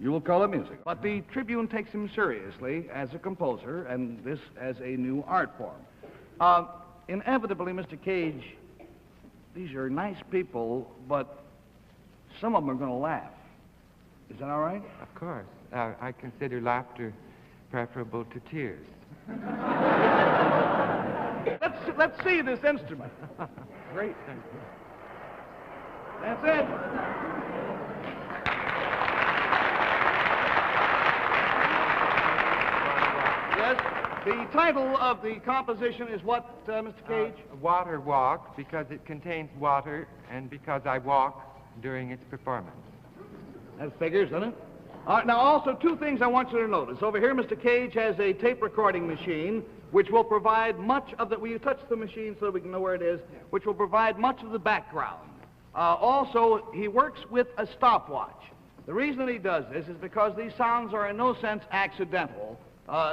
You will call it music. But the Tribune takes him seriously as a composer and this as a new art form. Inevitably, Mr. Cage, these are nice people, but some of them are going to laugh. Is that all right? Of course. I consider laughter preferable to tears. Let's see this instrument. Great. That's it. Yes. The title of the composition is what, Mr. Cage? Water Walk, because it contains water and because I walk during its performance. That figures, doesn't it? All right, now, also, two things I want you to notice. Over here, Mr. Cage has a tape recording machine, which will provide much of the... Will you touch the machine so we can know where it is? Which will provide much of the background. Also, he works with a stopwatch. The reason he does this is because these sounds are in no sense accidental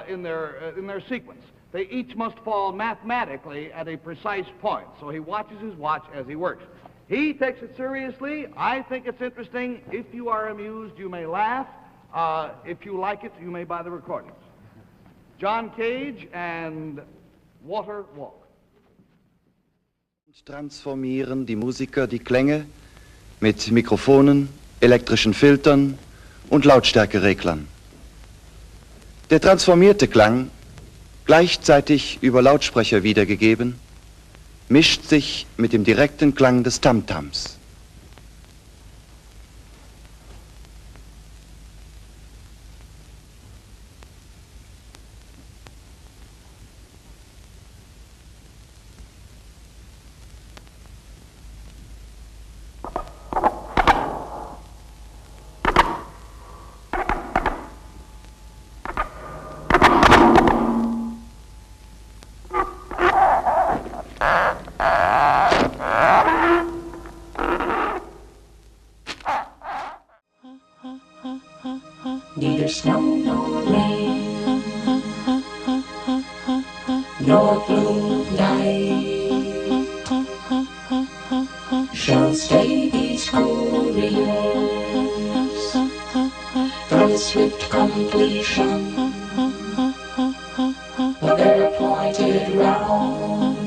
in their sequence. They each must fall mathematically at a precise point. So he watches his watch as he works. He takes it seriously. I think it's interesting. If you are amused, you may laugh. If you like it, you may buy the recordings. John Cage and Water Walk. Transformieren die Musiker die Klänge mit Mikrofonen, elektrischen Filtern und Lautstärkereglern. Der transformierte Klang, gleichzeitig über Lautsprecher wiedergegeben, mischt sich mit dem direkten Klang des Tamtams. Neither snow nor rain, nor blue night shall stay these cool years from swift completion of their appointed round.